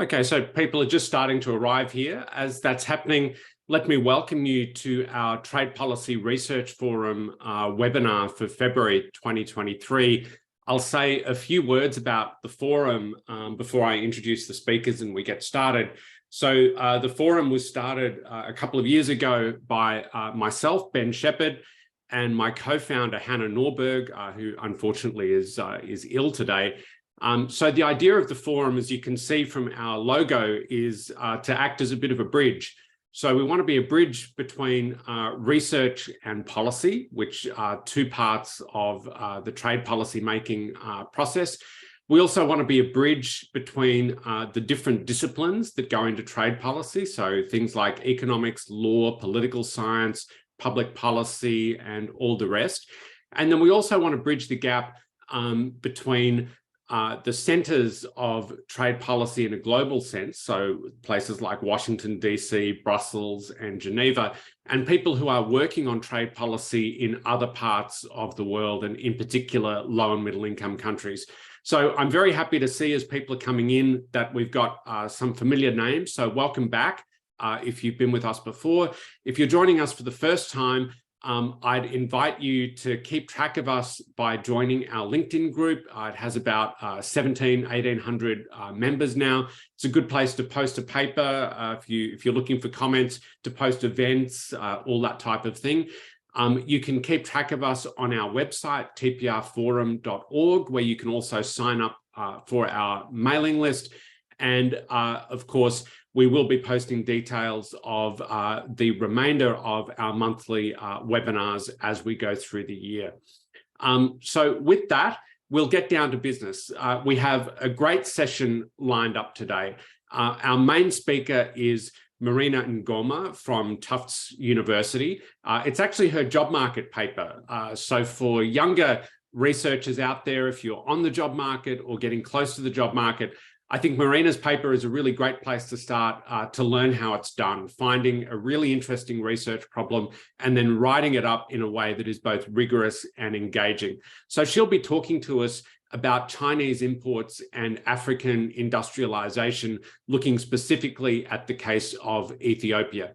Okay, so people are just starting to arrive here. As that's happening, let me welcome you to our Trade Policy Research Forum webinar for February 2023. I'll say a few words about the forum before I introduce the speakers and we get started. So the forum was started a couple of years ago by myself, Ben Shepherd, and my co-founder, Hannah Norberg, who unfortunately is ill today. So the idea of the forum, as you can see from our logo, is to act as a bit of a bridge. So we want to be a bridge between research and policy, which are two parts of the trade policy making process. We also want to be a bridge between the different disciplines that go into trade policy. So things like economics, law, political science, public policy, and all the rest. And then we also want to bridge the gap between the centers of trade policy in a global sense, so places like Washington, DC, Brussels, and Geneva, and people who are working on trade policy in other parts of the world, and in particular, low and middle income countries. So I'm very happy to see, as people are coming in, that we've got some familiar names. So welcome back if you've been with us before. If you're joining us for the first time, I'd invite you to keep track of us by joining our LinkedIn group. It has about 1,800 members now. It's a good place to post a paper if you're looking for comments, to post events, all that type of thing. You can keep track of us on our website, tprforum.org, where you can also sign up for our mailing list. And of course, we will be posting details of the remainder of our monthly webinars as we go through the year. So with that, we'll get down to business. We have a great session lined up today. Our main speaker is Marina Ngoma from Tufts University. It's actually her job market paper. So for younger researchers out there, if you're on the job market or getting close to the job market, I think Marina's paper is a really great place to start to learn how it's done, finding a really interesting research problem and then writing it up in a way that is both rigorous and engaging. So she'll be talking to us about Chinese imports and African industrialization, looking specifically at the case of Ethiopia.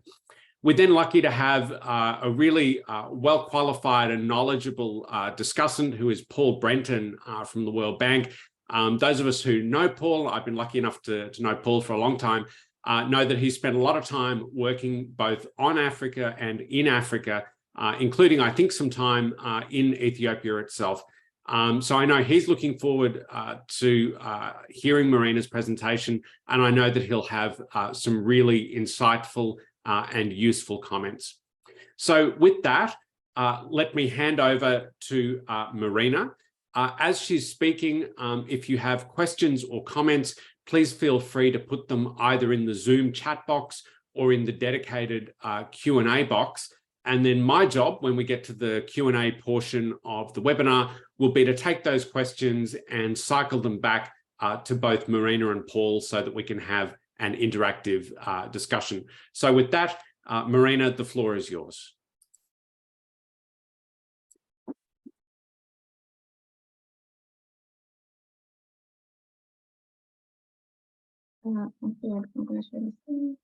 We're then lucky to have a really well-qualified and knowledgeable discussant, who is Paul Brenton from the World Bank. Those of us who know Paul, I've been lucky enough to know Paul for a long time, know that he spent a lot of time working both on Africa and in Africa, including, I think, some time in Ethiopia itself. So I know he's looking forward to hearing Marina's presentation, and I know that he'll have some really insightful and useful comments. So with that, let me hand over to Marina. As she's speaking, if you have questions or comments, please feel free to put them either in the Zoom chat box or in the dedicated Q&A box. And then my job, when we get to the Q&A portion of the webinar, will be to take those questions and cycle them back to both Marina and Paul so that we can have an interactive discussion. So with that, Marina, the floor is yours. Okay, I'm going to share the screen.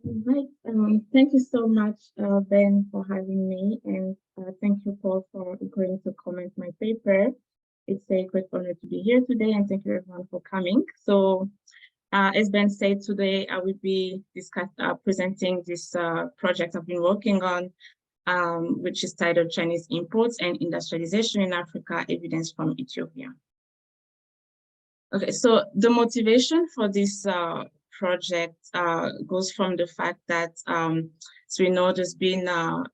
Right. Thank you so much, Ben, for having me, and thank you, Paul, for agreeing to comment my paper. It's a great honor to be here today, and thank you everyone for coming. So, as Ben said, today I will be presenting this project I've been working on, which is titled Chinese Imports and Industrialization in Africa, Evidence from Ethiopia. Okay, so the motivation for this project goes from the fact that, so we know there's been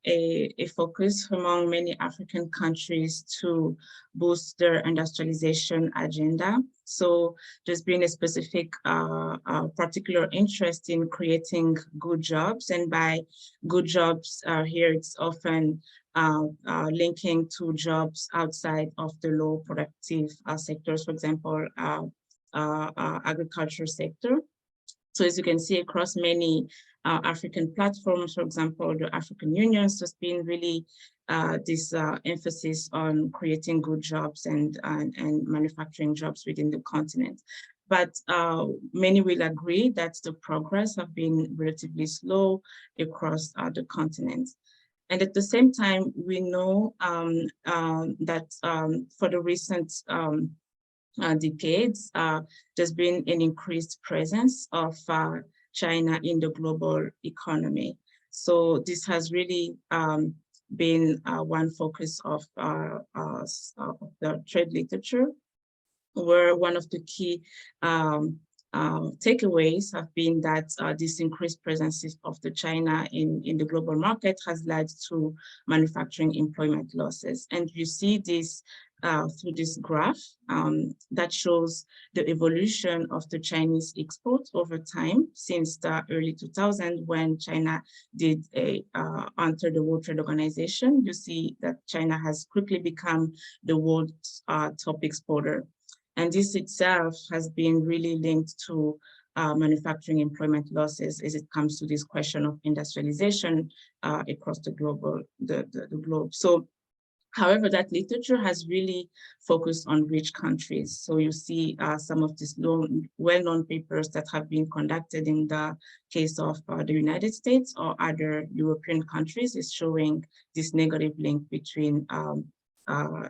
a focus among many African countries to boost their industrialization agenda. So there's been a specific particular interest in creating good jobs, and by good jobs here it's often linking to jobs outside of the low productive sectors, for example, agriculture sector. So as you can see across many African platforms, for example, the African Union, there's been really this emphasis on creating good jobs and manufacturing jobs within the continent. But many will agree that the progress have been relatively slow across the continent. And at the same time, we know that for the recent decades, there's been an increased presence of China in the global economy. So this has really been one focus of the trade literature, where one of the key takeaways have been that this increased presence of the China in the global market has led to manufacturing employment losses. And you see this through this graph that shows the evolution of the Chinese exports over time since the early 2000s, when China did enter the World Trade Organization. You see that China has quickly become the world's top exporter. And this itself has been really linked to manufacturing employment losses as it comes to this question of industrialization across the globe. So, however, that literature has really focused on rich countries. So you see some of these well-known papers that have been conducted in the case of the United States or other European countries is showing this negative link between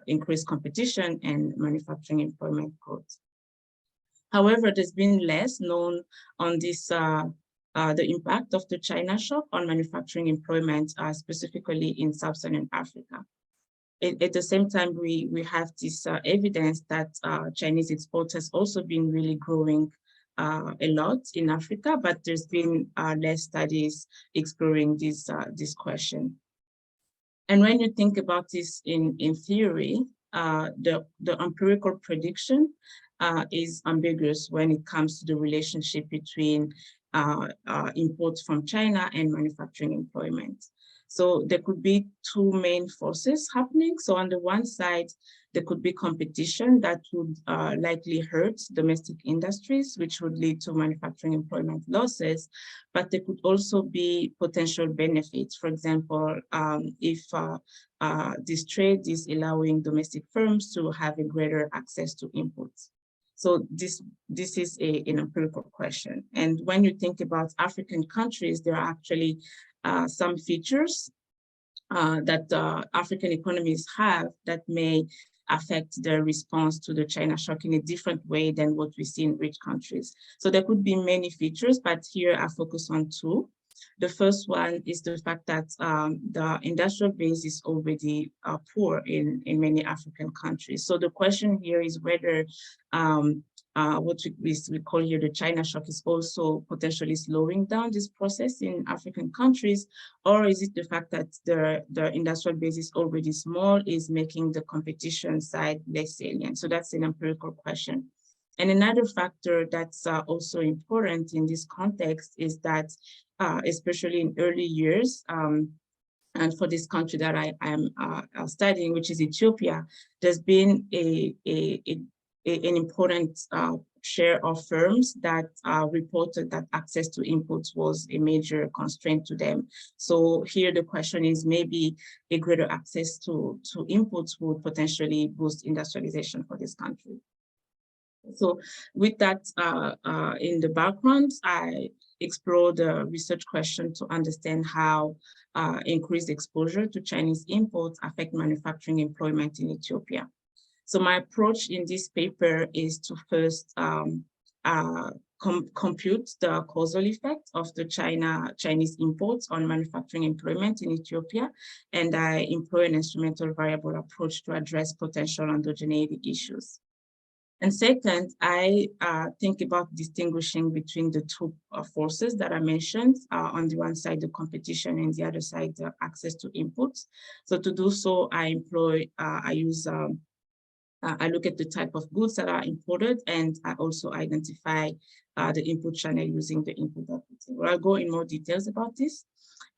increased competition and manufacturing employment growth. However, there's been less known on this, the impact of the China shock on manufacturing employment, specifically in Sub-Saharan Africa. At the same time, we have this evidence that Chinese exports has also been really growing a lot in Africa, but there's been less studies exploring this question. And when you think about this in theory, the empirical prediction is ambiguous when it comes to the relationship between imports from China and manufacturing employment. So there could be two main forces happening. So on the one side, there could be competition that would likely hurt domestic industries, which would lead to manufacturing employment losses. But there could also be potential benefits. For example, if this trade is allowing domestic firms to have a greater access to inputs. So this is an empirical question. And when you think about African countries, there are actually some features that African economies have that may affect their response to the China shock in a different way than what we see in rich countries. So there could be many features, but here I focus on two. The first one is the fact that the industrial base is already poor in many African countries. So the question here is whether what we call here the China shock is also potentially slowing down this process in African countries, or is it the fact that the industrial base is already small is making the competition side less salient? So that's an empirical question. And another factor that's also important in this context is that, especially in early years, and for this country that I am studying, which is Ethiopia, there's been an important share of firms that reported that access to inputs was a major constraint to them. So here the question is maybe a greater access to inputs would potentially boost industrialization for this country. So with that in the background, I explored the research question to understand how increased exposure to Chinese imports affect manufacturing employment in Ethiopia. So my approach in this paper is to first compute the causal effect of the Chinese imports on manufacturing employment in Ethiopia, and I employ an instrumental variable approach to address potential endogeneity issues. And second, I think about distinguishing between the two forces that I mentioned. On the one side, the competition, and the other side, the access to inputs. So to do so, I look at the type of goods that are imported, and I also identify the input channel using the input equity. Well, I'll go in more details about this.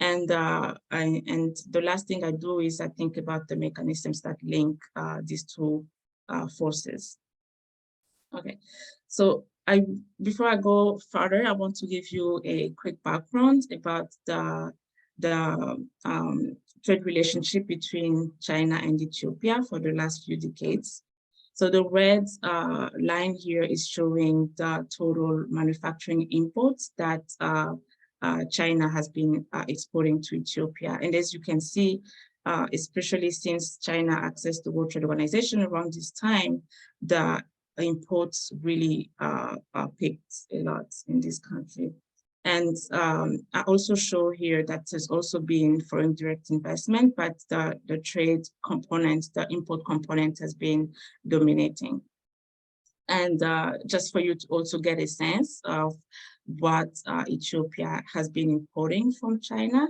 And the last thing I do is I think about the mechanisms that link these two forces. Okay, so Before I go further, I want to give you a quick background about the trade relationship between China and Ethiopia for the last few decades. So the red line here is showing the total manufacturing imports that China has been exporting to Ethiopia. And as you can see, especially since China accessed the World Trade Organization around this time, the imports really peaked a lot in this country. And I also show here that there's also been foreign direct investment, but the trade component, the import component has been dominating. And just for you to also get a sense of what Ethiopia has been importing from China,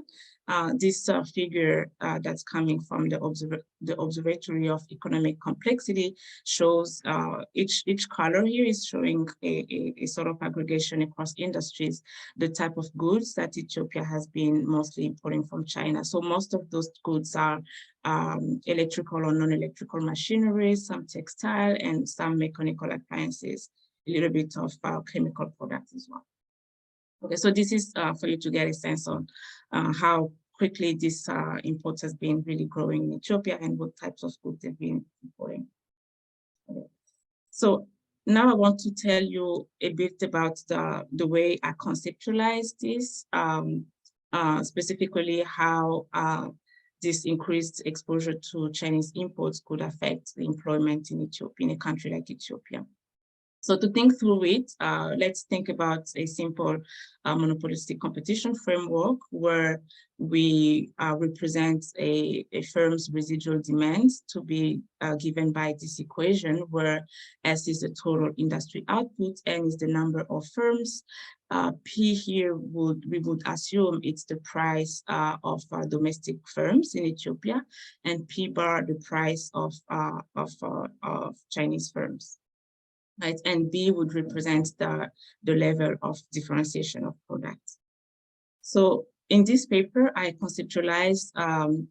this figure that's coming from the Observatory of Economic Complexity shows each color here is showing a sort of aggregation across industries, the type of goods that Ethiopia has been mostly importing from China. So most of those goods are electrical or non-electrical machinery, some textile, and some mechanical appliances, a little bit of chemical products as well. Okay, so this is for you to get a sense on how quickly this import has been really growing in Ethiopia and what types of goods they've been importing. Okay. So now I want to tell you a bit about the way I conceptualize this, specifically how this increased exposure to Chinese imports could affect the employment in Ethiopia, in a country like Ethiopia. So to think through it, let's think about a simple monopolistic competition framework where we represent a firm's residual demand to be given by this equation, where S is the total industry output, N is the number of firms. P here we would assume it's the price of domestic firms in Ethiopia, and P bar the price of Chinese firms. Right, and B would represent the level of differentiation of products. So in this paper, I conceptualize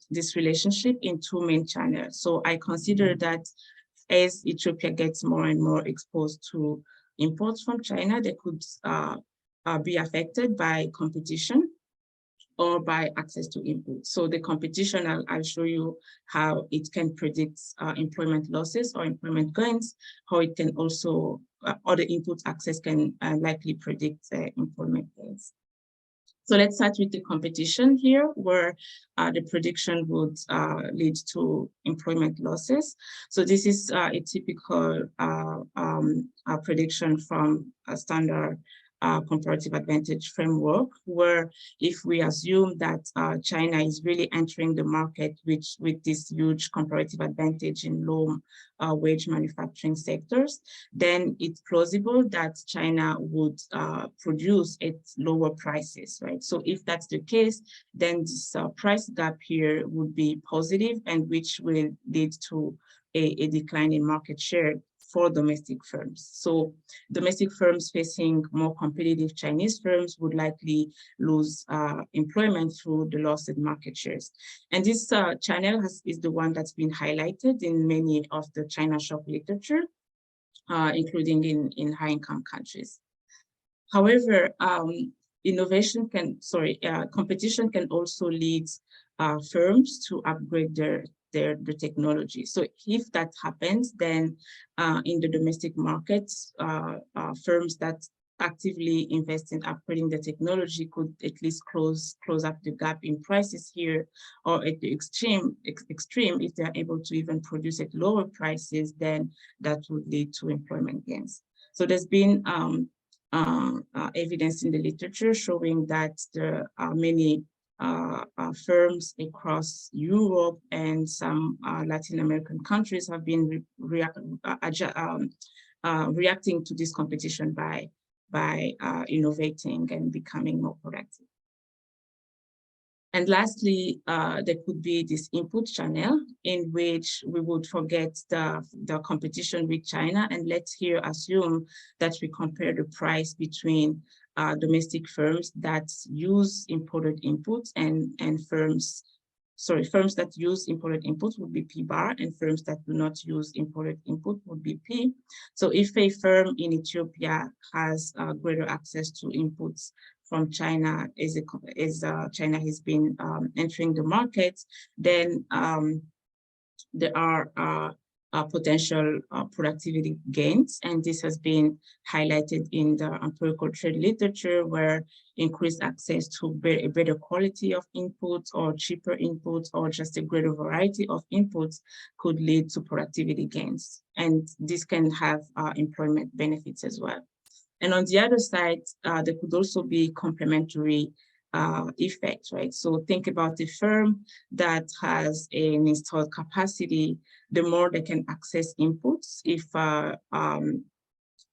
this relationship in two main channels. So I consider that as Ethiopia gets more and more exposed to imports from China, they could be affected by competition or by access to input. So the competition, I'll show you how it can predict employment losses or employment gains, how it can also, or the input access can likely predict employment gains. So let's start with the competition here, where the prediction would lead to employment losses. So this is a typical prediction from a standard comparative advantage framework, where if we assume that China is really entering the market with this huge comparative advantage in low wage manufacturing sectors, then it's plausible that China would produce at lower prices, right? So if that's the case, then this price gap here would be positive, and which will lead to a decline in market share for domestic firms. So domestic firms facing more competitive Chinese firms would likely lose employment through the loss in market shares. And this channel is the one that's been highlighted in many of the China shock literature, including in high-income countries. However, competition can also lead firms to upgrade their technology. So if that happens, then in the domestic markets, firms that actively invest in upgrading the technology could at least close up the gap in prices here, or at the extreme, if they're able to even produce at lower prices, then that would lead to employment gains. So there's been evidence in the literature showing that there are many firms across Europe and some Latin American countries have been reacting to this competition by innovating and becoming more productive. And lastly, there could be this input channel in which we would forget the competition with China, and let's here assume that we compare the price between domestic firms that use imported inputs and firms firms that use imported inputs would be P bar, and firms that do not use imported input would be P. So if a firm in Ethiopia has greater access to inputs from China as China has been entering the market, then there are potential productivity gains, and this has been highlighted in the empirical trade literature, where increased access to a better quality of inputs or cheaper inputs or just a greater variety of inputs could lead to productivity gains. And this can have employment benefits as well. And on the other side, there could also be complementary effects, right? So think about a firm that has an installed capacity. The more they can access inputs, if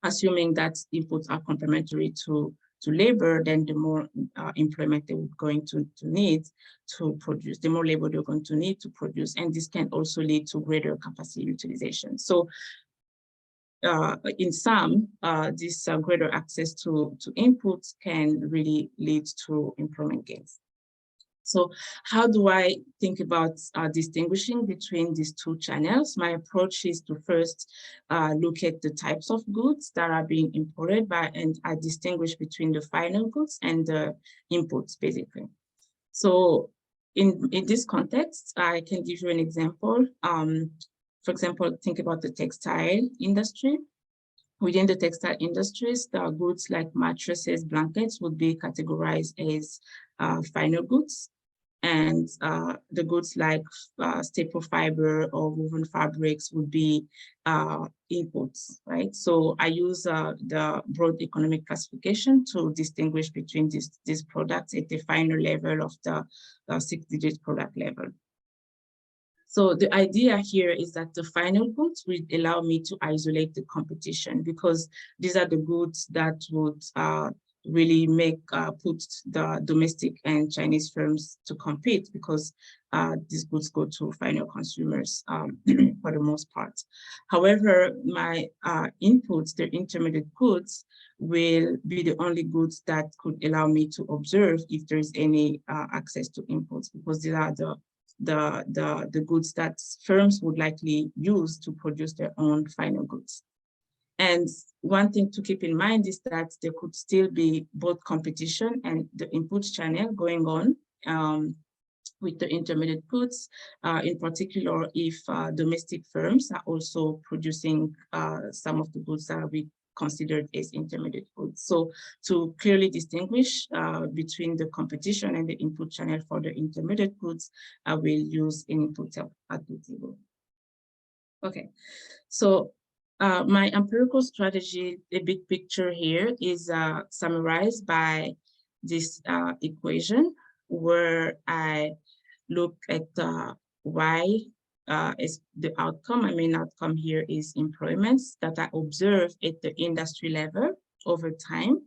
assuming that inputs are complementary to labor, then the more employment they're going to need to produce, the more labor they're going to need to produce, and this can also lead to greater capacity utilization. So in sum, this greater access to inputs can really lead to employment gains. So how do I think about distinguishing between these two channels? My approach is to first look at the types of goods that are being imported and I distinguish between the final goods and the inputs, basically. So in this context, I can give you an example. For example, think about the textile industry. Within the textile industries, the goods like mattresses, blankets would be categorized as final goods. And the goods like staple fiber or woven fabrics would be inputs, right? So I use the broad economic classification to distinguish between these products at the final level of the 6-digit product level. So the idea here is that the final goods will allow me to isolate the competition, because these are the goods that would really put the domestic and Chinese firms to compete, because these goods go to final consumers for the most part. However, my inputs, the intermediate goods, will be the only goods that could allow me to observe if there is any access to inputs, because these are the goods that firms would likely use to produce their own final goods. And one thing to keep in mind is that there could still be both competition and the inputs channel going on with the intermediate goods, in particular if domestic firms are also producing some of the goods that we considered as intermediate goods. So to clearly distinguish between the competition and the input channel for the intermediate goods, I will use an input output table. Okay, so my empirical strategy, the big picture here, is summarized by this equation, where I look at y is the outcome. My main outcome here is employments that I observe at the industry level over time.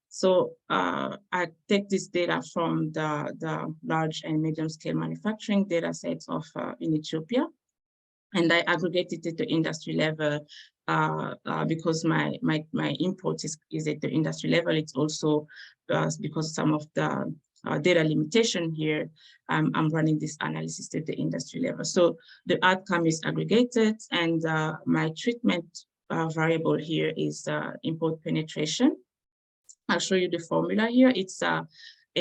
So I take this data from the large and medium scale manufacturing data sets of in Ethiopia, and I aggregate it at the industry level because my import is at the industry level. It's also because some of the data limitation here, I'm running this analysis at the industry level. So the outcome is aggregated, and my treatment variable here is import penetration. I'll show you the formula here. It's a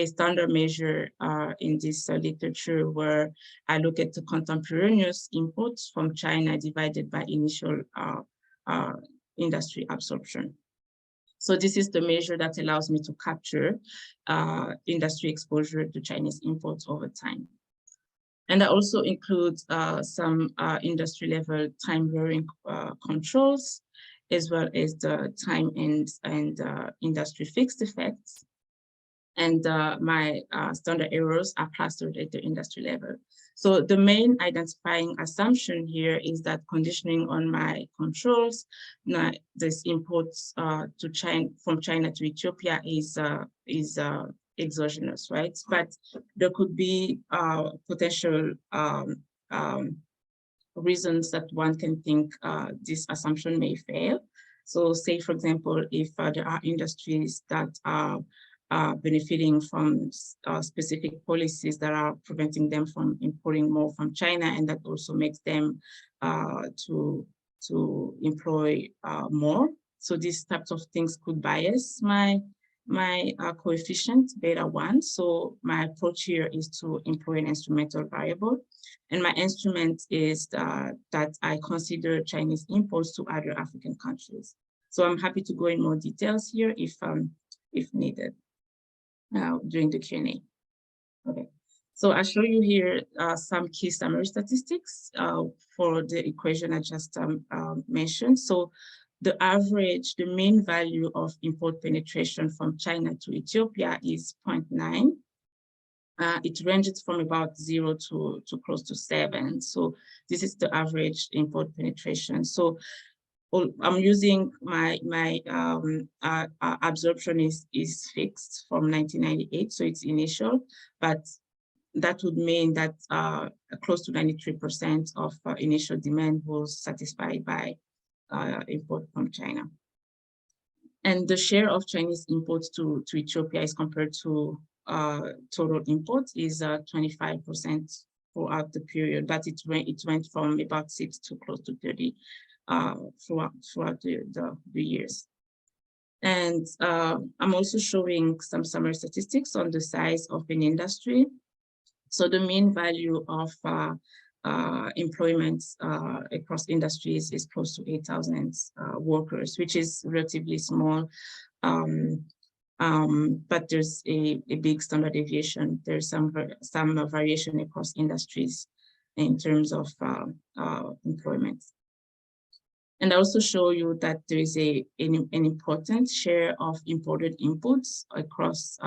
standard measure in this literature, where I look at the contemporaneous imports from China divided by initial industry absorption. So this is the measure that allows me to capture industry exposure to Chinese imports over time. And I also include some industry level time varying controls, as well as the time and industry fixed effects. And my standard errors are clustered at the industry level. So the main identifying assumption here is that conditioning on my controls, this imports to China, from China to Ethiopia, is exogenous, right? But there could be potential reasons that one can think this assumption may fail. So say, for example, if there are industries that are benefiting from specific policies that are preventing them from importing more from China, and that also makes them to employ more. So these types of things could bias my coefficient beta 1. So my approach here is to employ an instrumental variable, and my instrument is that I consider Chinese imports to other African countries. So I'm happy to go in more details here if needed during the Q&A. Okay, so I show you here some key summary statistics for the equation I just mentioned. So the mean value of import penetration from China to Ethiopia is 0.9. It ranges from about 0 to close to 7. So this is the average import penetration. So I'm using my absorption is fixed from 1998, so it's initial, but that would mean that close to 93% of initial demand was satisfied by import from China. And the share of Chinese imports to Ethiopia is compared to total imports is 25% throughout the period, but it went from about 6 to close to 30 throughout the years. And I'm also showing some summary statistics on the size of an industry. So the mean value of employment across industries is close to 8,000 workers, which is relatively small. But there's a big standard deviation. There's some variation across industries in terms of employment. And I also show you that there is an important share of imported inputs across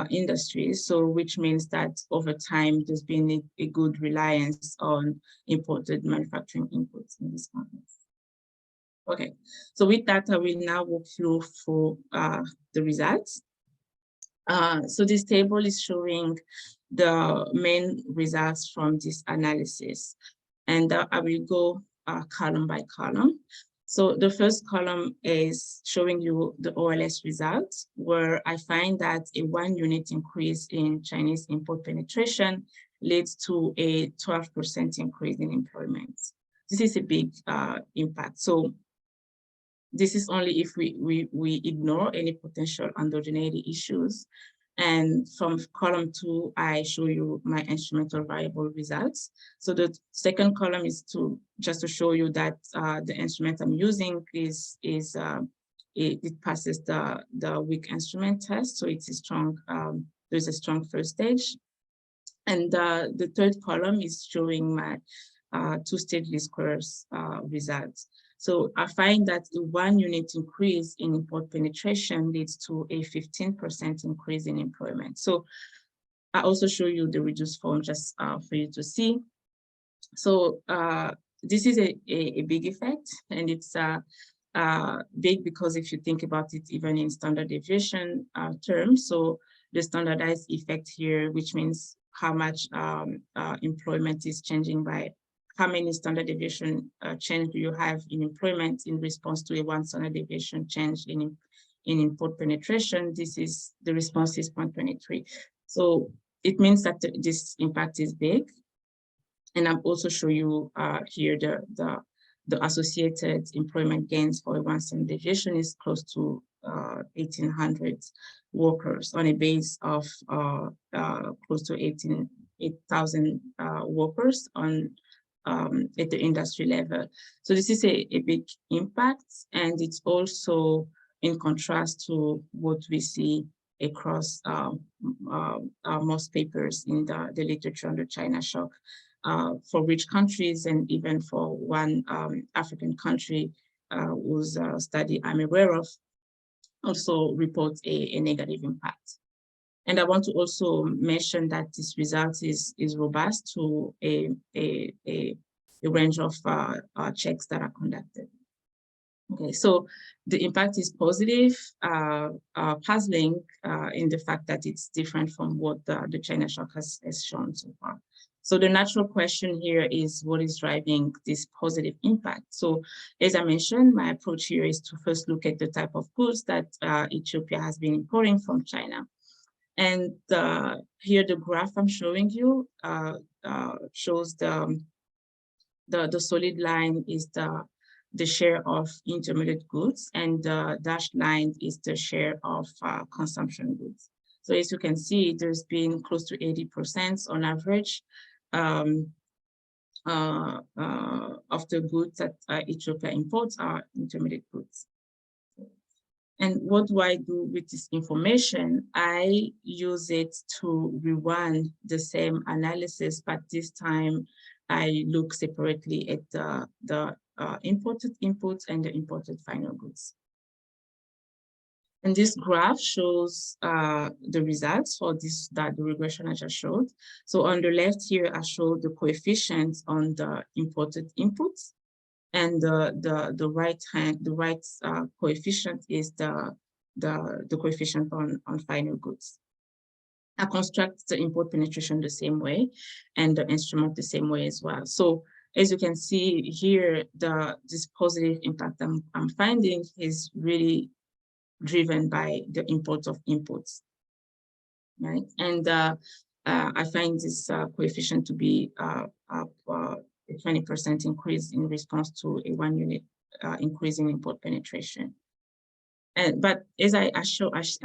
industries. So which means that over time, there's been a good reliance on imported manufacturing inputs in this context. Okay, so with that, I will now walk you through the results. So this table is showing the main results from this analysis. And I will go column by column. So the first column is showing you the OLS results, where I find that a 1 unit increase in Chinese import penetration leads to a 12% increase in employment. This is a big impact. So this is only if we ignore any potential endogeneity issues. And from column 2, I show you my instrumental variable results. So the second column is just to show you that the instrument I'm using it passes the weak instrument test. So it's a strong, there's a strong first stage. And the third column is showing my two-stage least squares results. So I find that the 1 unit increase in import penetration leads to a 15% increase in employment. So I also show you the reduced form just for you to see. So this is a big effect, and it's big because if you think about it, even in standard deviation terms, so the standardized effect here, which means how much employment is changing by how many standard deviation change do you have in employment in response to a 1 standard deviation change in import penetration. The response is 0.23. So it means that this impact is big. And I'll also show you here the associated employment gains for a 1 standard deviation is close to 1,800 workers on a base of close to 8,000 workers at the industry level. So this is a big impact, and it's also in contrast to what we see across most papers in the literature on the China shock. For rich countries, and even for one African country whose study I'm aware of, also reports a negative impact. And I want to also mention that this result is robust to a range of checks that are conducted. Okay, so the impact is positive, puzzling in the fact that it's different from what the China shock has shown so far. So the natural question here is, what is driving this positive impact? So as I mentioned, my approach here is to first look at the type of goods that Ethiopia has been importing from China. And here the graph I'm showing you shows the solid line is the share of intermediate goods, and the dashed line is the share of consumption goods. So as you can see, there's been close to 80% on average of the goods that Ethiopia imports are intermediate goods. And what do I do with this information? I use it to rerun the same analysis, but this time I look separately at the imported inputs and the imported final goods. And this graph shows the results for the regression I just showed. So on the left here, I showed the coefficients on the imported inputs, and the right coefficient is the coefficient on final goods. I construct the import penetration the same way, and the instrument the same way as well. So as you can see here, this positive impact I'm finding is really driven by the import of inputs, right? And I find this coefficient to be a 20% increase in response to a 1 unit increase in import penetration. But as I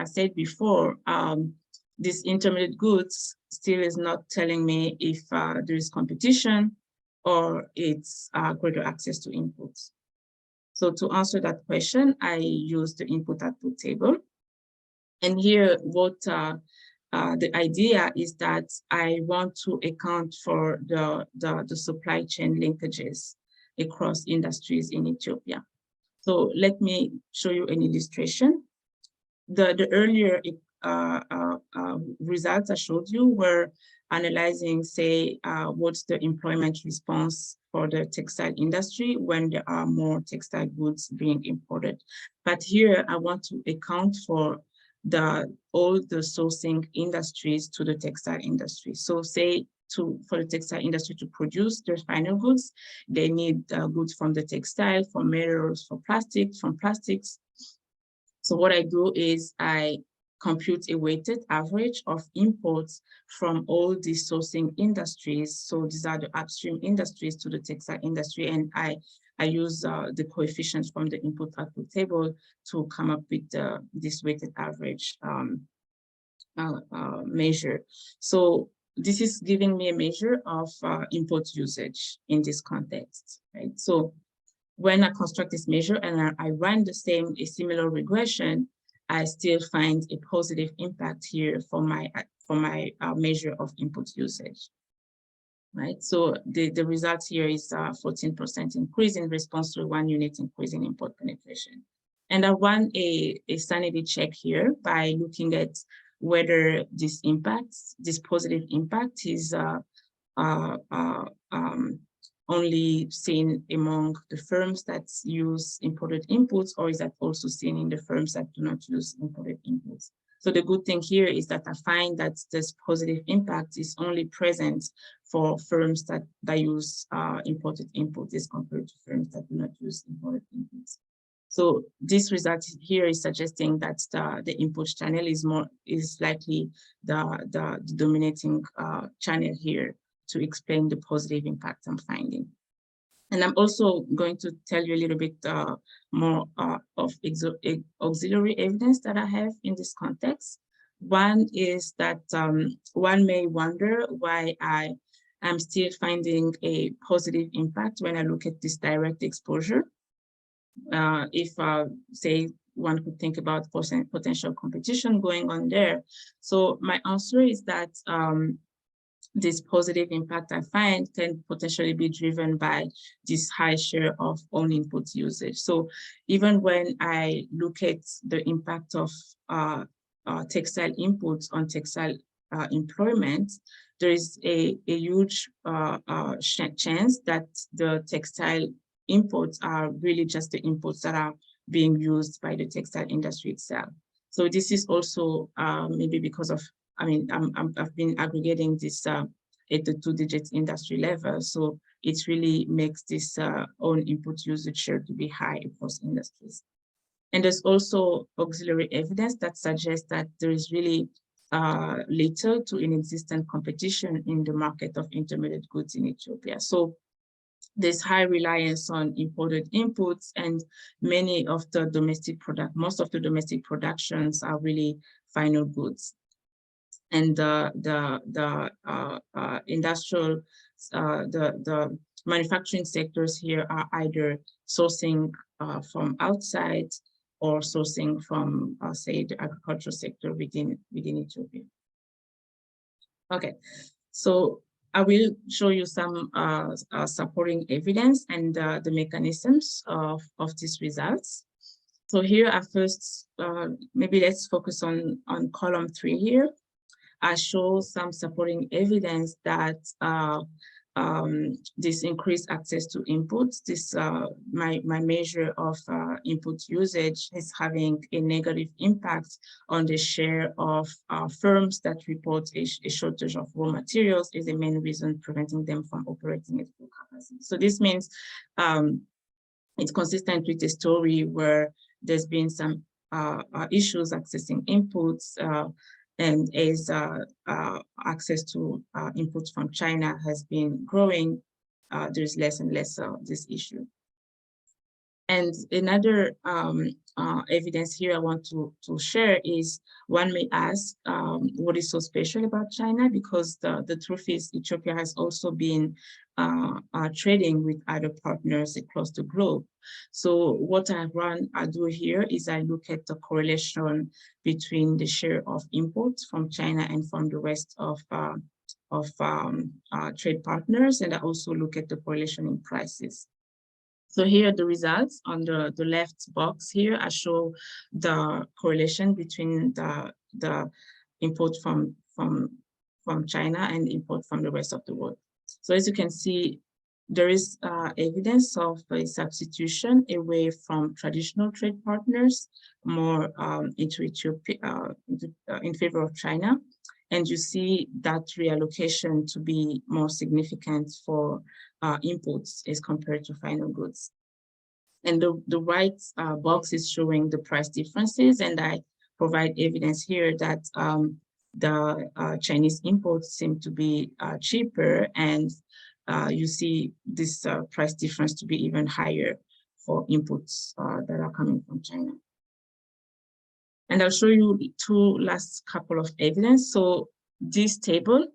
said before, this intermediate goods still is not telling me if there is competition or it's greater access to inputs. So to answer that question, I use the input-output table. And here, what the idea is that I want to account for the supply chain linkages across industries in Ethiopia. So let me show you an illustration. The earlier results I showed you were analyzing, say, what's the employment response for the textile industry when there are more textile goods being imported. But here I want to account for all the sourcing industries to the textile industry. So say for the textile industry to produce their final goods, they need goods from the textile, from metals, from plastics. So what I do is I compute a weighted average of imports from all the sourcing industries. So these are the upstream industries to the textile industry, and I use the coefficients from the input-output table to come up with this weighted average measure. So this is giving me a measure of import usage in this context, right? So when I construct this measure and I run a similar regression, I still find a positive impact here for my measure of input usage, right? So the result here is 14% increase in response to a 1 unit increase in import penetration. And I run a sanity check here by looking at whether this positive impact is only seen among the firms that use imported inputs, or is that also seen in the firms that do not use imported inputs? So the good thing here is that I find that this positive impact is only present for firms that use imported inputs as compared to firms that do not use imported inputs. So this result here is suggesting that the input channel is likely the dominating channel here to explain the positive impact I'm finding. And I'm also going to tell you a little bit more of auxiliary evidence that I have in this context. One is that one may wonder why I'm still finding a positive impact when I look at this direct exposure. If, say, one could think about potential competition going on there. So my answer is that this positive impact I find can potentially be driven by this high share of own input usage. So even when I look at the impact of textile inputs on textile employment, there is a huge chance that the textile inputs are really just the inputs that are being used by the textile industry itself. So this is also maybe because of, I've been aggregating this at the 2-digit industry level. So it really makes this own input usage share to be high across industries. And there's also auxiliary evidence that suggests that there is really little to inexistent competition in the market of intermediate goods in Ethiopia. So there's high reliance on imported inputs, and many of the most of the domestic productions are really final goods. And the manufacturing sectors here are either sourcing from outside or sourcing from, say, the agricultural sector within Ethiopia. Okay, so I will show you some supporting evidence and the mechanisms of these results. So here I first, maybe let's focus on column 3 here. I show some supporting evidence that this increased access to inputs, this my measure of input usage is having a negative impact on the share of firms that report a shortage of raw materials is the main reason preventing them from operating at full capacity. So this means it's consistent with the story where there's been some issues accessing inputs, and as access to inputs from China has been growing, there's less and less of this issue. And another evidence here I want to share is, one may ask, what is so special about China? Because the truth is Ethiopia has also been trading with other partners across the globe. So what I do here is I look at the correlation between the share of imports from China and from the rest of trade partners, and I also look at the correlation in prices. So here are the results. On the left box here, I show the correlation between the import from China and import from the rest of the world. So as you can see, there is evidence of a substitution away from traditional trade partners, more into Ethiopia, in favor of China. And you see that reallocation to be more significant for imports as compared to final goods. And the right box is showing the price differences, and I provide evidence here that the Chinese imports seem to be cheaper, and you see this price difference to be even higher for inputs that are coming from China. And I'll show you two last couple of evidence. So this table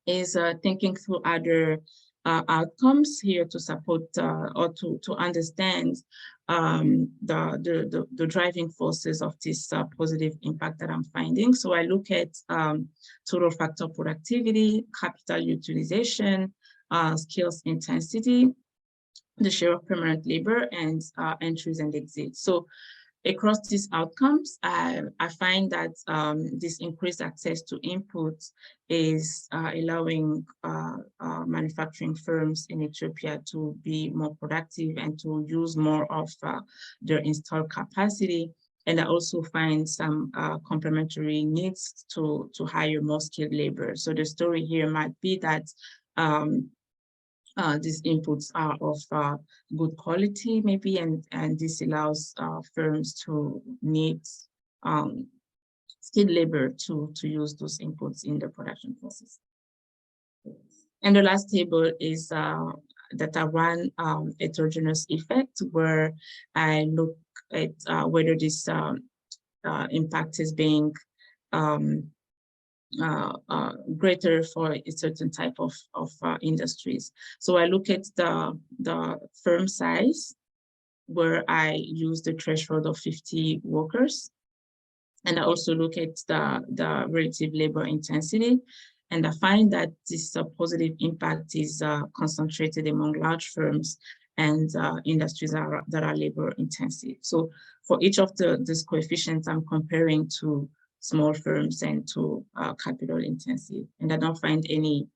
is thinking through other outcomes here to support or to understand the driving forces of this positive impact that I'm finding. So I look at total factor productivity, capital utilization, skills intensity, the share of permanent labor, and entries and exits. So across these outcomes, I find that this increased access to inputs is allowing manufacturing firms in Ethiopia to be more productive and to use more of their installed capacity. And I also find some complementary needs to hire more skilled labor. So the story here might be that these inputs are of good quality, maybe, and this allows firms to need skilled labor to use those inputs in the production process. And the last table is that I run heterogeneous effect, where I look at whether this impact is being greater for a certain type of industries. So I look at the firm size, where I use the threshold of 50 workers. And I also look at the relative labor intensity. And I find that this positive impact is concentrated among large firms and industries that are labor intensive. So for each of these coefficients, I'm comparing to small firms and to capital intensive, and I don't find any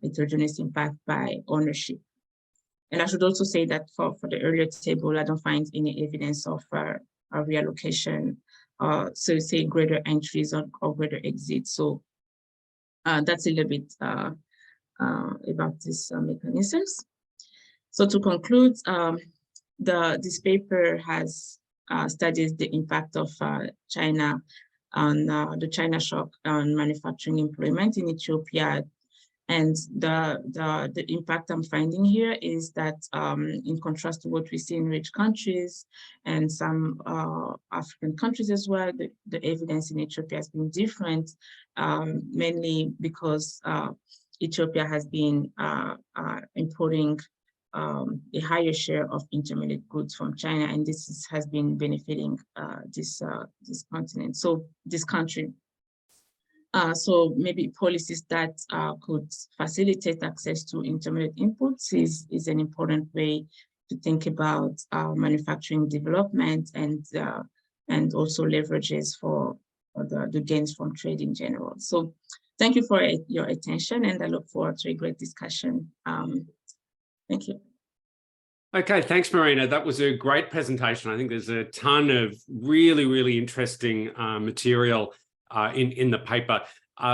heterogeneous impact by ownership. And I should also say that for the earlier table, I don't find any evidence of a reallocation, so say greater entries or greater exits. So that's a little bit about these mechanisms. So to conclude, this paper has studies the impact of China on the China shock on manufacturing employment in Ethiopia. And the impact I'm finding here is that in contrast to what we see in rich countries and some African countries as well, the evidence in Ethiopia has been different, mainly because Ethiopia has been importing a higher share of intermediate goods from China, and this has been benefiting this continent, so this country. So maybe policies that could facilitate access to intermediate inputs is an important way to think about manufacturing development and also leverages for the gains from trade in general. So thank you for your attention, and I look forward to a great discussion. Thank you. Okay, thanks, Marina. That was a great presentation. I think there's a ton of really, really interesting material in the paper.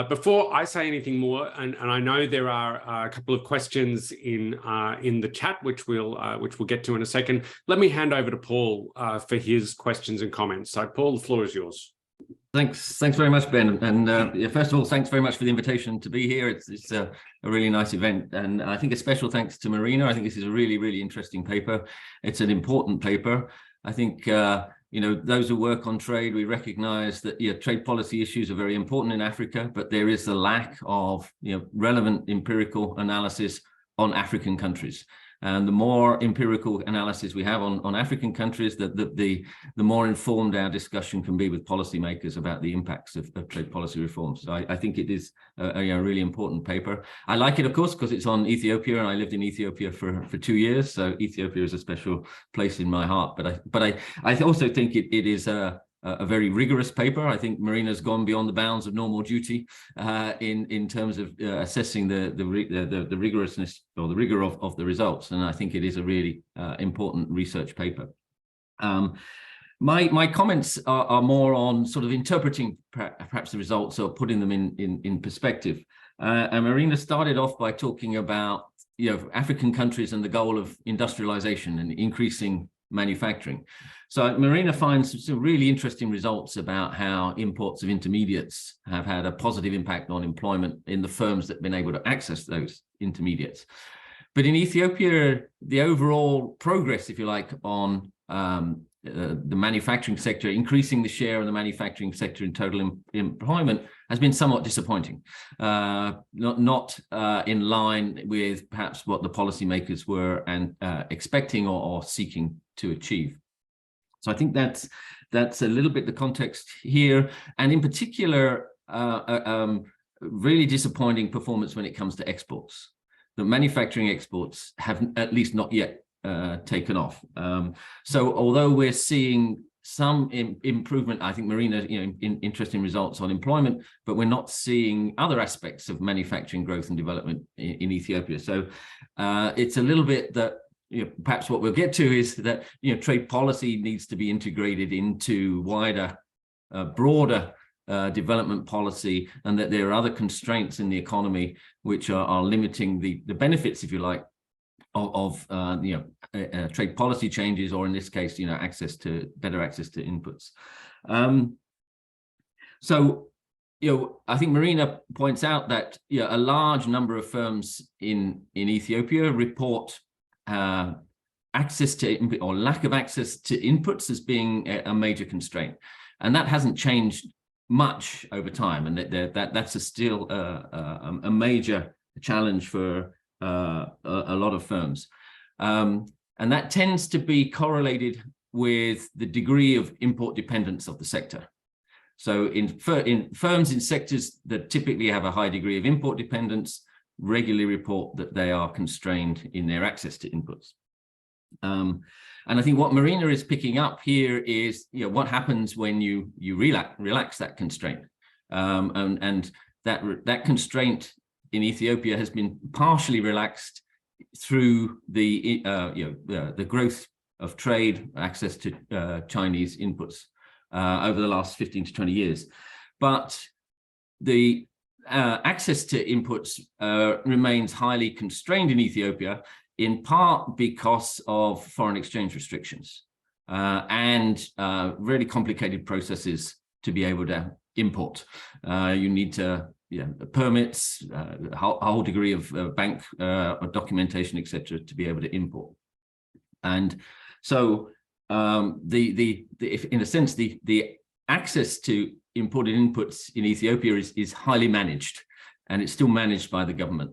Before I say anything more, and I know there are a couple of questions in the chat, which we'll get to in a second. Let me hand over to Paul for his questions and comments. So, Paul, the floor is yours. Thanks very much, Ben. And yeah, first of all, thanks very much for the invitation to be here. It's a really nice event, and I think a special thanks to Marina. I think this is a really, really interesting paper. It's an important paper. I think you know, those who work on trade, we recognize that trade policy issues are very important in Africa, but there is a lack of relevant empirical analysis on African countries. And the more empirical analysis we have on African countries, the more informed our discussion can be with policymakers about the impacts of trade policy reforms. So I think it is a really important paper. I like it, of course, because it's on Ethiopia, and I lived in Ethiopia for 2 years. So Ethiopia is a special place in my heart. But I also think it is a very rigorous paper. I think Marina's gone beyond the bounds of normal duty in terms of assessing the rigorousness or the rigor of the results, and I think it is a really important research paper. My comments are more on sort of interpreting perhaps the results or putting them in perspective. And Marina started off by talking about African countries and the goal of industrialization and increasing manufacturing. So Marina finds some really interesting results about how imports of intermediates have had a positive impact on employment in the firms that have been able to access those intermediates. But in Ethiopia, the overall progress, if you like, on the manufacturing sector, increasing the share of the manufacturing sector in total employment, has been somewhat disappointing, not in line with perhaps what the policymakers were expecting or seeking to achieve. So I think that's a little bit the context here, and in particular, really disappointing performance when it comes to exports. The manufacturing exports have at least not yet taken off. So although we're seeing some improvement, I think Marina, interesting results on employment, but we're not seeing other aspects of manufacturing growth and development in Ethiopia. So it's a little bit that perhaps what we'll get to is that trade policy needs to be integrated into wider, broader development policy, and that there are other constraints in the economy which are limiting the benefits, if you like, of trade policy changes, or in this case, better access to inputs. So I think Marina points out that a large number of firms in Ethiopia report access to or lack of access to inputs as being a major constraint, and that hasn't changed much over time, and that's still a major challenge for a lot of firms, and that tends to be correlated with the degree of import dependence of the sector. So in firms in sectors that typically have a high degree of import dependence regularly report that they are constrained in their access to inputs. And I think what Marina is picking up here is what happens when you relax that constraint, and that constraint in Ethiopia has been partially relaxed through the growth of trade, access to Chinese inputs over the last 15 to 20 years. But access to inputs remains highly constrained in Ethiopia, in part because of foreign exchange restrictions and really complicated processes to be able to import. You need to permits, a whole degree of bank documentation, etc., to be able to import. And so if, in a sense, the access to imported inputs in Ethiopia is highly managed, and it's still managed by the government.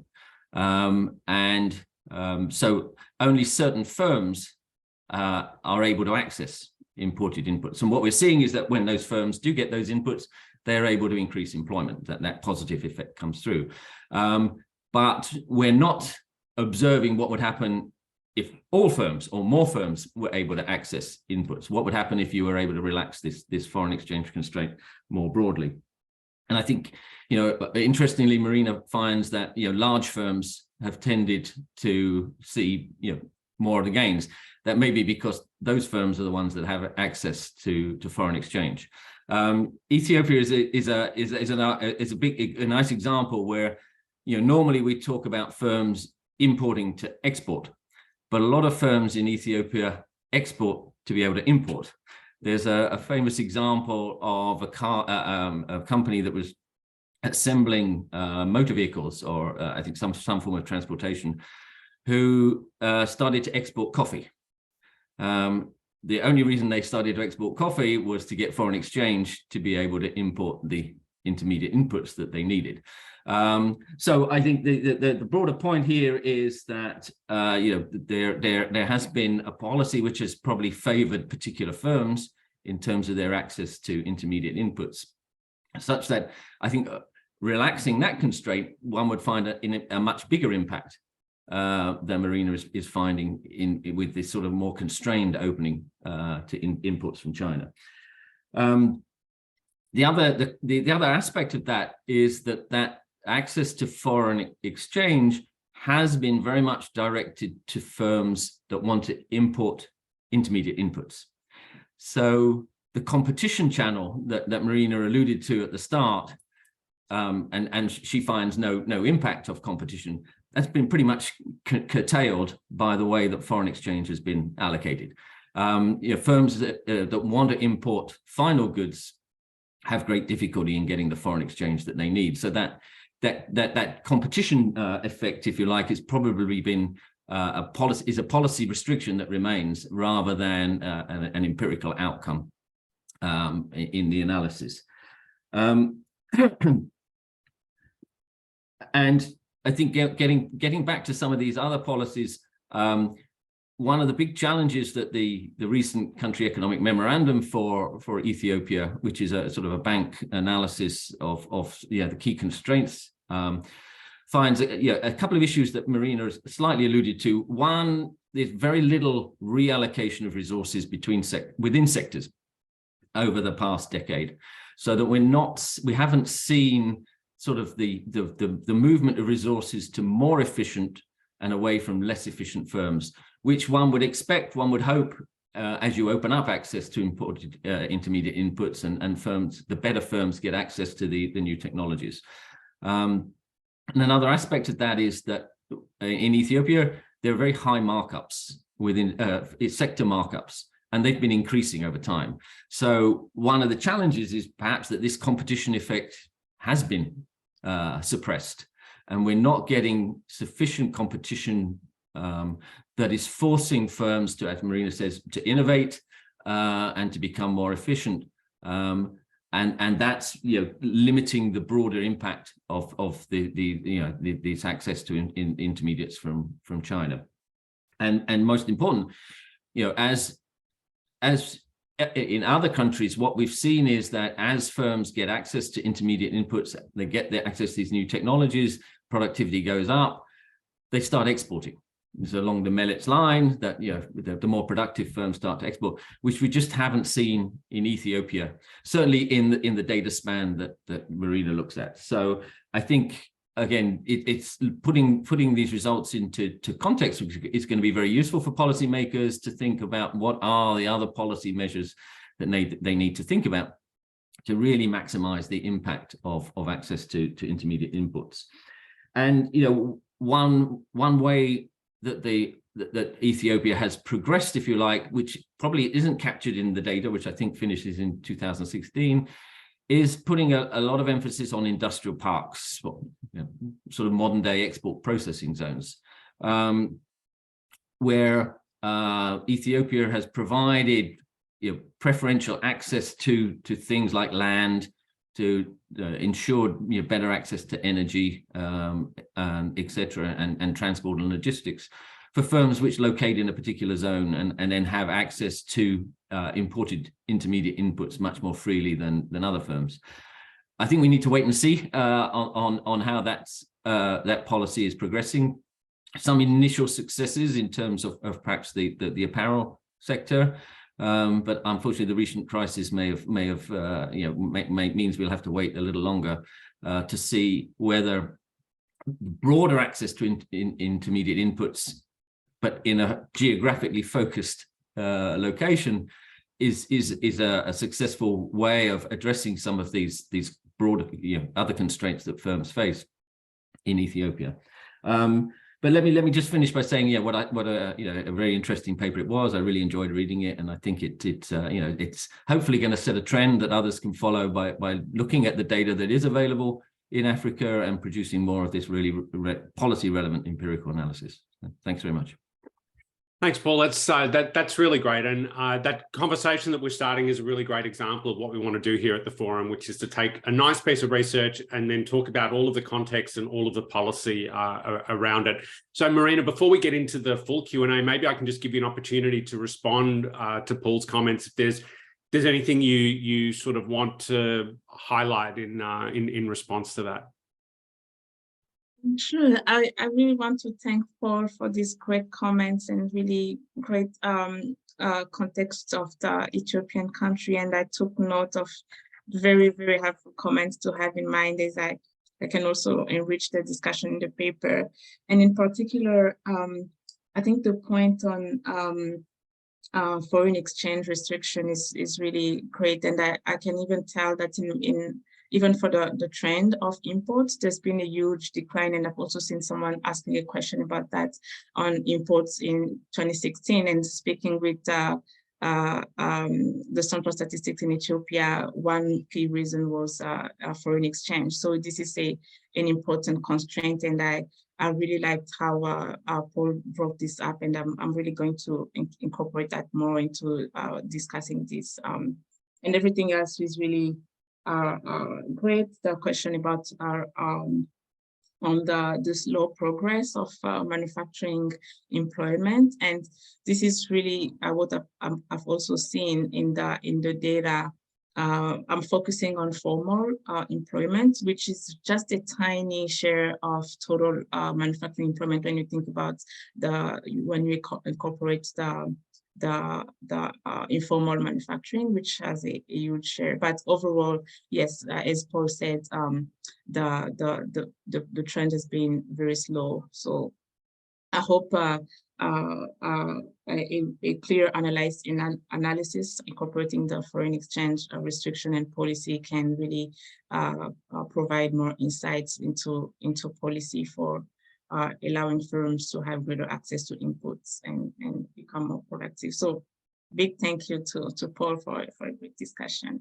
So only certain firms are able to access imported inputs. And what we're seeing is that when those firms do get those inputs, they're able to increase employment. That positive effect comes through. But we're not observing what would happen if all firms or more firms were able to access inputs. What would happen if you were able to relax this foreign exchange constraint more broadly? And I think, interestingly, Marina finds that, large firms have tended to see, more of the gains. That may be because those firms are the ones that have access to foreign exchange. Ethiopia is a nice example where, normally we talk about firms importing to export, but a lot of firms in Ethiopia export to be able to import. There's a famous example of a company that was assembling motor vehicles, or I think some form of transportation, who started to export coffee. The only reason they started to export coffee was to get foreign exchange to be able to import the intermediate inputs that they needed. So I think the broader point here is that there has been a policy which has probably favored particular firms in terms of their access to intermediate inputs, such that I think relaxing that constraint, one would find a much bigger impact than Marina is finding with this sort of more constrained opening to imports from China. The other aspect of that is that access to foreign exchange has been very much directed to firms that want to import intermediate inputs. So the competition channel that Marina alluded to at the start, and she finds no impact of competition, that's been pretty much curtailed by the way that foreign exchange has been allocated. Firms that want to import final goods have great difficulty in getting the foreign exchange that they need. So that competition effect, if you like, has probably been a policy restriction that remains rather than an empirical outcome in the analysis. And I think getting back to some of these other policies, one of the big challenges that the recent country economic memorandum for Ethiopia, which is a sort of a bank analysis of the key constraints, finds a couple of issues that Marina has slightly alluded to. One, there's very little reallocation of resources within sectors over the past decade, so that we haven't seen sort of the movement of resources to more efficient and away from less efficient firms, which one would expect, one would hope, as you open up access to imported intermediate inputs and firms, the better firms get access to the new technologies. And another aspect of that is that in Ethiopia, there are very high markups within sector markups, and they've been increasing over time. So one of the challenges is perhaps that this competition effect has been suppressed, and we're not getting sufficient competition that is forcing firms to, as Marina says, to innovate and to become more efficient. And that's limiting the broader impact of these access to intermediates from China. And most important, as in other countries, what we've seen is that as firms get access to intermediate inputs, they get their access to these new technologies, productivity goes up, they start exporting. It's along the Melitz line that the more productive firms start to export, which we just haven't seen in Ethiopia, certainly in the data span that Marina looks at. So I think, again, it's putting these results into context, which is going to be very useful for policymakers to think about what are the other policy measures that they need to think about. to really maximize the impact of access to intermediate inputs. And one way that that Ethiopia has progressed, if you like, which probably isn't captured in the data, which I think finishes in 2016, is putting a lot of emphasis on industrial parks, sort of modern day export processing zones, where Ethiopia has provided preferential access to things like land, to ensure better access to energy, etc., and transport and logistics for firms which locate in a particular zone and then have access to imported intermediate inputs much more freely than other firms. I think we need to wait and see on how that policy is progressing. Some initial successes in terms of perhaps the apparel sector, but unfortunately the recent crisis means we'll have to wait a little longer to see whether broader access to intermediate inputs, but in a geographically focused location, is a successful way of addressing some of these broader other constraints that firms face in Ethiopia. But let me just finish by saying, what a very interesting paper it was. I really enjoyed reading it, and I think it's hopefully going to set a trend that others can follow by looking at the data that is available in Africa and producing more of this really policy relevant empirical analysis. Thanks very much. Thanks, Paul. That's really great. And that conversation that we're starting is a really great example of what we want to do here at the forum, which is to take a nice piece of research and then talk about all of the context and all of the policy around it. So, Marina, before we get into the full Q&A, maybe I can just give you an opportunity to respond to Paul's comments. If there's anything you sort of want to highlight in response to that. Sure. I really want to thank Paul for these great comments and really great context of the Ethiopian country. And I took note of very, very helpful comments to have in mind as I can also enrich the discussion in the paper. And in particular, I think the point on foreign exchange restriction is really great. And I can even tell that even for the trend of imports, there's been a huge decline. And I've also seen someone asking a question about that on imports in 2016. And speaking with the Central Statistics in Ethiopia, one key reason was foreign exchange. So this is an important constraint. And I really liked how Paul brought this up. And I'm really going to incorporate that more into discussing this. And everything else is really great. The question about on the slow progress of manufacturing employment, and this is really what I've also seen in the data. I'm focusing on formal employment, which is just a tiny share of total manufacturing employment when you think about when we incorporate the informal manufacturing, which has a huge share. But overall, yes, as Paul said, the trend has been very slow. So I hope a clear analysis incorporating the foreign exchange restriction and policy can really provide more insights into policy for allowing firms to have greater access to inputs and become more productive. So big thank you to Paul for a great discussion.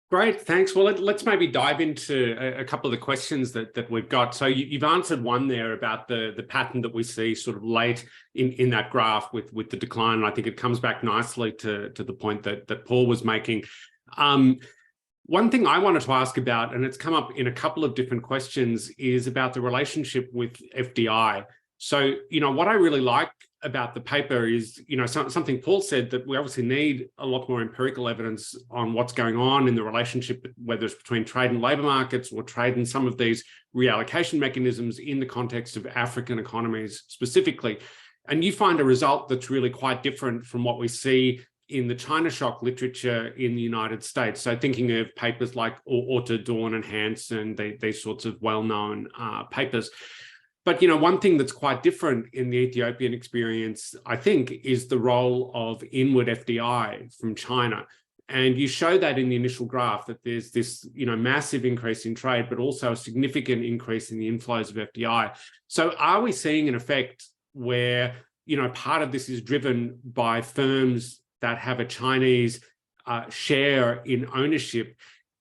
Great, thanks. Well, let's maybe dive into a couple of the questions that we've got. So you've answered one there about the pattern that we see sort of late in that graph with the decline. And I think it comes back nicely to the point that Paul was making. One thing I wanted to ask about, and it's come up in a couple of different questions, is about the relationship with FDI. So, what I really like about the paper is, something Paul said, that we obviously need a lot more empirical evidence on what's going on in the relationship, whether it's between trade and labor markets or trade and some of these reallocation mechanisms in the context of African economies specifically. And you find a result that's really quite different from what we see in the China shock literature in the United States. So thinking of papers like Orta, Dawn and Hansen, these sorts of well-known papers. But, one thing that's quite different in the Ethiopian experience, I think, is the role of inward FDI from China. And you show that in the initial graph that there's this, massive increase in trade, but also a significant increase in the inflows of FDI. So are we seeing an effect where, part of this is driven by firms that have a Chinese share in ownership,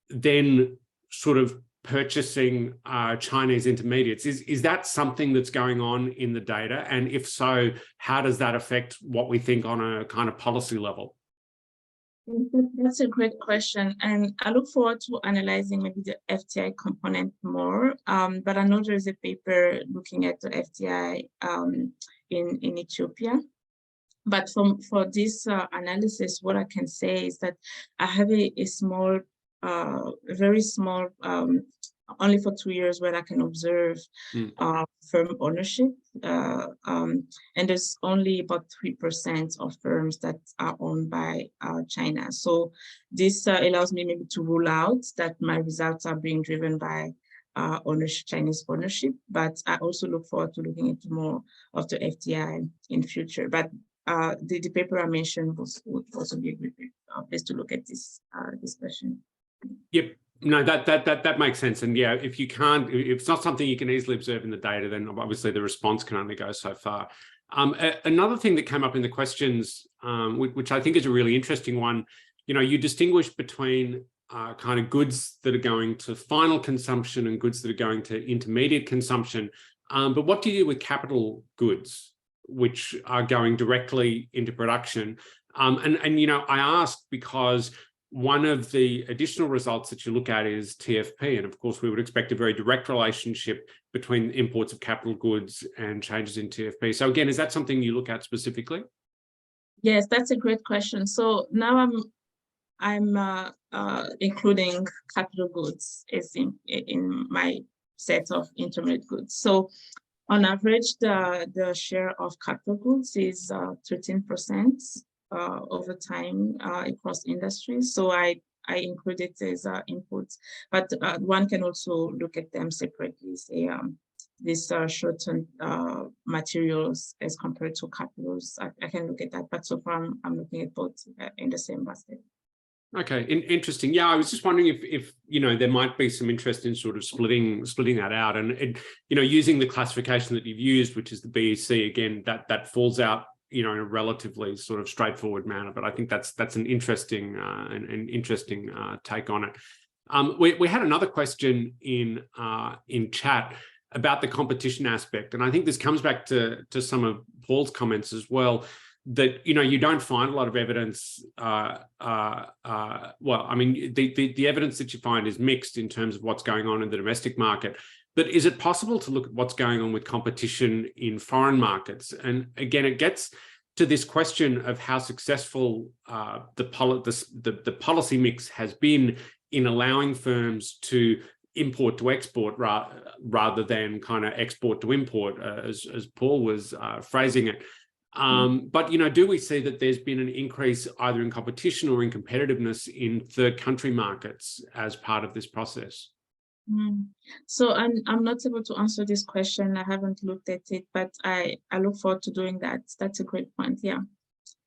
then sort of purchasing Chinese intermediates? Is that something that's going on in the data? And if so, how does that affect what we think on a kind of policy level? That's a great question, and I look forward to analyzing maybe the FDI component more. But I know there is a paper looking at the FDI in Ethiopia. But for this analysis, what I can say is that I have a small, very small, only for 2 years, where I can observe firm ownership. And there's only about 3% of firms that are owned by China. So this allows me maybe to rule out that my results are being driven by Chinese ownership. But I also look forward to looking into more of the FDI in future. But the paper I mentioned would also be a good place to look at this question. Yep. No, that makes sense. And yeah, if it's not something you can easily observe in the data, then obviously the response can only go so far. Another thing that came up in the questions, which I think is a really interesting one, you distinguish between kind of goods that are going to final consumption and goods that are going to intermediate consumption. But what do you do with capital goods, which are going directly into production? And I ask because one of the additional results that you look at is TFP. And of course, we would expect a very direct relationship between imports of capital goods and changes in TFP. So again, is that something you look at specifically? Yes, that's a great question. So now I'm including capital goods in my set of intermediate goods. So on average, the share of capital goods is 13%. Over time across industries. So I include it as inputs, but one can also look at them separately, say these short-term materials as compared to capitals. I can look at that, but so far I'm looking at both in the same basket. Okay, interesting. Yeah, I was just wondering if there might be some interest in sort of splitting that out, and using the classification that you've used, which is the BEC. Again, that falls out in a relatively sort of straightforward manner, but I think that's an interesting take on it. We had another question in chat about the competition aspect, and I think this comes back to some of Paul's comments as well, that you don't find a lot of evidence. Well, I mean, the evidence that you find is mixed in terms of what's going on in the domestic market. But is it possible to look at what's going on with competition in foreign markets? And again, it gets to this question of how successful the policy mix has been in allowing firms to import to export rather than kind of export to import, as Paul was phrasing it. But do we see that there's been an increase either in competition or in competitiveness in third country markets as part of this process? So I'm not able to answer this question. I haven't looked at it, but I look forward to doing that. That's a great point. Yeah,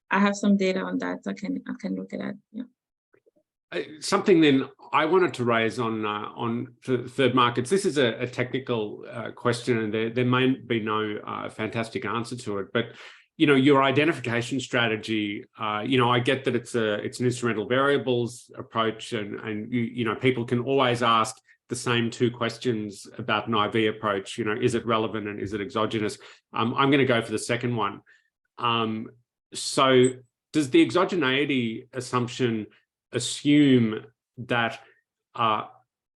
I have some data on that. I can look at that. Yeah. Something then I wanted to raise on third markets. This is a technical question, and there may be no fantastic answer to it, but your identification strategy, I get that it's an instrumental variables approach, and people can always ask the same two questions about an IV approach. Is it relevant and is it exogenous? I'm going to go for the second one. So does the exogeneity assumption assume that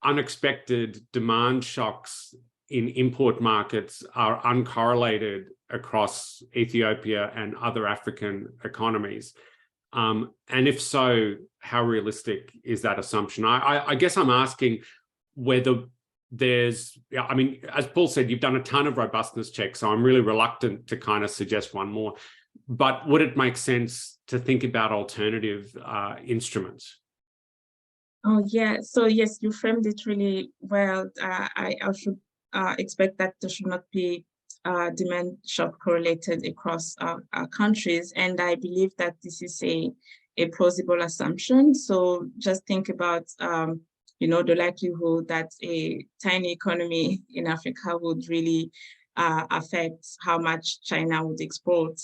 unexpected demand shocks in import markets are uncorrelated across Ethiopia and other African economies? And if so, how realistic is that assumption? I guess I'm asking whether there's, I mean, as Paul said, you've done a ton of robustness checks, so I'm really reluctant to kind of suggest one more, but would it make sense to think about alternative instruments? Oh, yeah. So yes, you framed it really well. I should expect that there should not be demand shock correlated across countries. And I believe that this is a a plausible assumption. So just think about, the likelihood that a tiny economy in Africa would really affect how much China would export.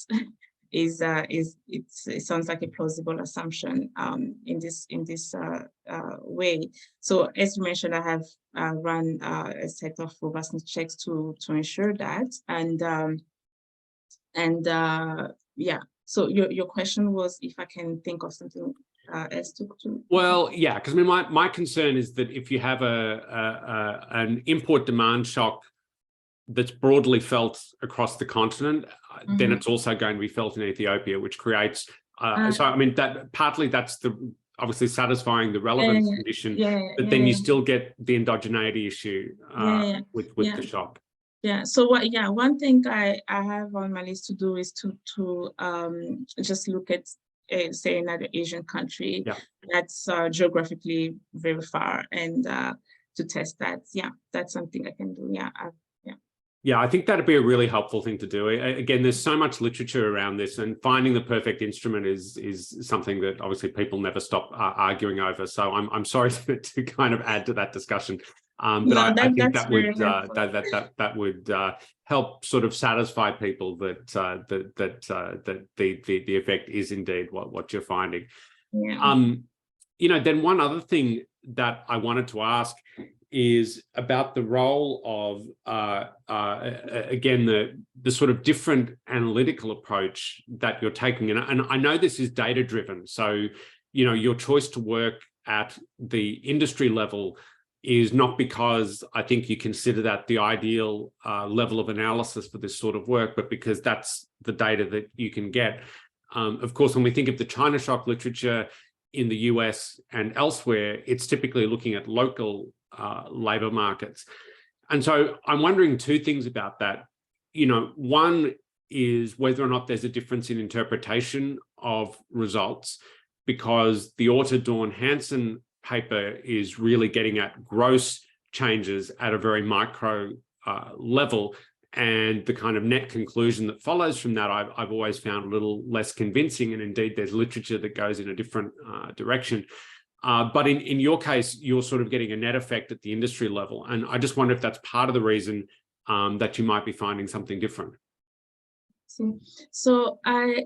It sounds like a plausible assumption in this way. So as you mentioned, I have run a set of robustness checks to ensure that, yeah. So your question was if I can think of something else to. Well, yeah, because I mean, my concern is that if you have an import demand shock that's broadly felt across the continent, then it's also going to be felt in Ethiopia, which creates. So I mean, that partly that's obviously satisfying the relevance condition, but then you still get the endogeneity issue with the shock. Yeah. So one thing I have on my list to do is to just look at say another Asian country that's geographically very far and to test that. Yeah, that's something I can do. Yeah, I think that'd be a really helpful thing to do. Again, there's so much literature around this, and finding the perfect instrument is something that obviously people never stop arguing over. So I'm sorry to kind of add to that discussion, but I think that would help sort of satisfy people that the effect is indeed what you're finding. Yeah. Then one other thing that I wanted to ask is about the role of, again, the sort of different analytical approach that you're taking. And I know this is data-driven. So, your choice to work at the industry level is not because I think you consider that the ideal level of analysis for this sort of work, but because that's the data that you can get. Of course, when we think of the China shock literature in the US and elsewhere, it's typically looking at local labor markets. And so I'm wondering two things about that. One is whether or not there's a difference in interpretation of results, because the Orta Dawn Hansen paper is really getting at gross changes at a very micro level. And the kind of net conclusion that follows from that, I've always found a little less convincing. And indeed, there's literature that goes in a different direction. But in your case, you're sort of getting a net effect at the industry level. And I just wonder if that's part of the reason that you might be finding something different. So I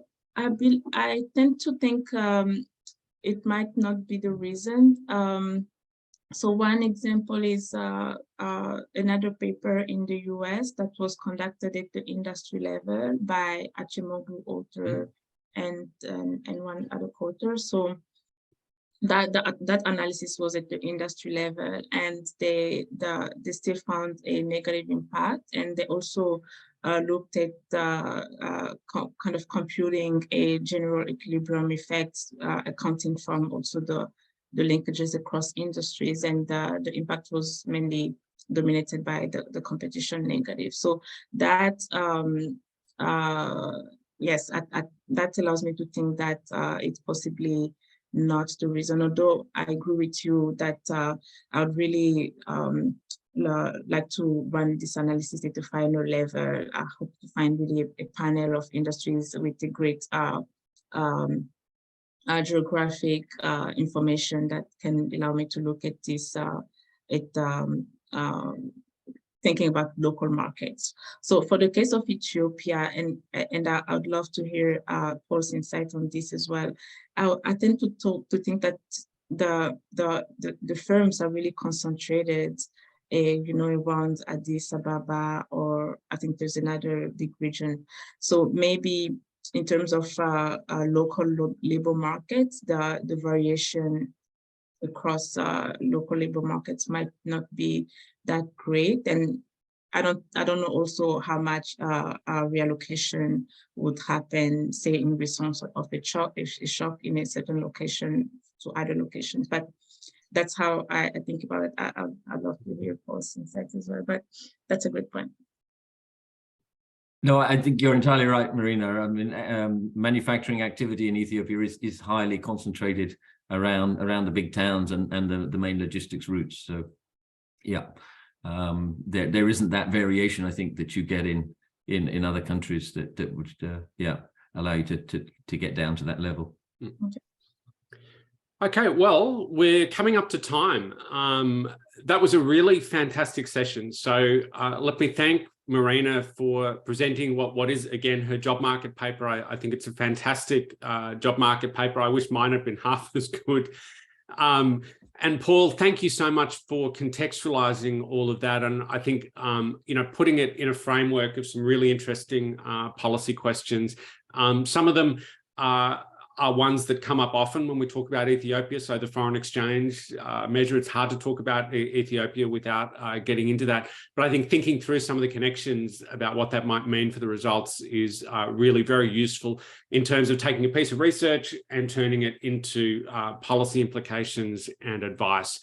tend to think it might not be the reason. So one example is another paper in the US that was conducted at the industry level by Achimoglu author and one other author. So that analysis was at the industry level, and they still found a negative impact, and they also looked at kind of computing a general equilibrium effect, accounting from also the linkages across industries, and the impact was mainly dominated by the competition negative. So that yes, that allows me to think that it's possibly not the reason, although I agree with you that I would really like to run this analysis at the final level. I hope to find really a panel of industries with a great geographic information that can allow me to look at this thinking about local markets. So for the case of Ethiopia, and I would love to hear Paul's insight on this as well. I tend to think that the firms are really concentrated, around Addis Ababa, or I think there's another big region. So maybe in terms of local labor markets, the variation across local labor markets might not be that great, and I don't know also how much reallocation would happen, say in response of a shock in a certain location to other locations. But that's how I think about it. I'd love to hear Paul's insights as well, but that's a good point. No, I think you're entirely right, Marina. I mean, manufacturing activity in Ethiopia is highly concentrated around the big towns and the main logistics routes. So, yeah, there isn't that variation, I think, that you get in other countries that would allow you to get down to that level. Okay. Okay, well, we're coming up to time. That was a really fantastic session. So let me thank Marina for presenting what is, again, her job market paper. I think it's a fantastic job market paper. I wish mine had been half as good. And Paul, thank you so much for contextualizing all of that. And I think, putting it in a framework of some really interesting policy questions. Some of them are ones that come up often when we talk about Ethiopia. So the foreign exchange measure, it's hard to talk about Ethiopia without getting into that. But I think thinking through some of the connections about what that might mean for the results is really very useful in terms of taking a piece of research and turning it into policy implications and advice.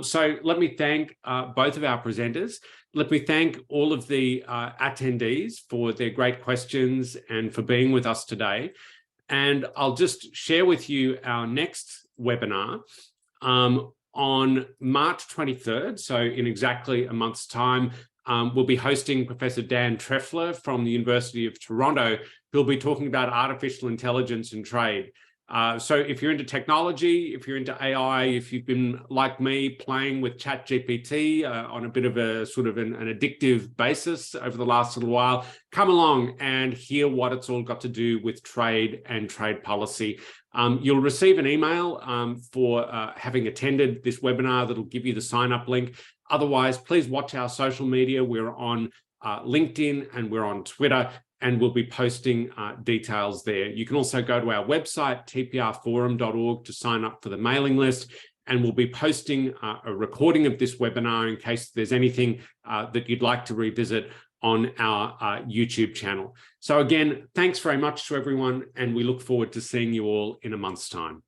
So let me thank both of our presenters. Let me thank all of the attendees for their great questions and for being with us today. And I'll just share with you our next webinar on March 23rd. So in exactly a month's time, we'll be hosting Professor Dan Treffler from the University of Toronto, who'll be talking about artificial intelligence and trade. So if you're into technology, if you're into AI, if you've been, like me, playing with ChatGPT on a bit of a sort of an addictive basis over the last little while, come along and hear what it's all got to do with trade and trade policy. You'll receive an email for having attended this webinar that'll give you the sign-up link. Otherwise, please watch our social media. We're on LinkedIn and we're on Twitter, and we'll be posting details there. You can also go to our website, tprforum.org, to sign up for the mailing list, and we'll be posting a recording of this webinar in case there's anything that you'd like to revisit on our YouTube channel. So again, thanks very much to everyone, and we look forward to seeing you all in a month's time.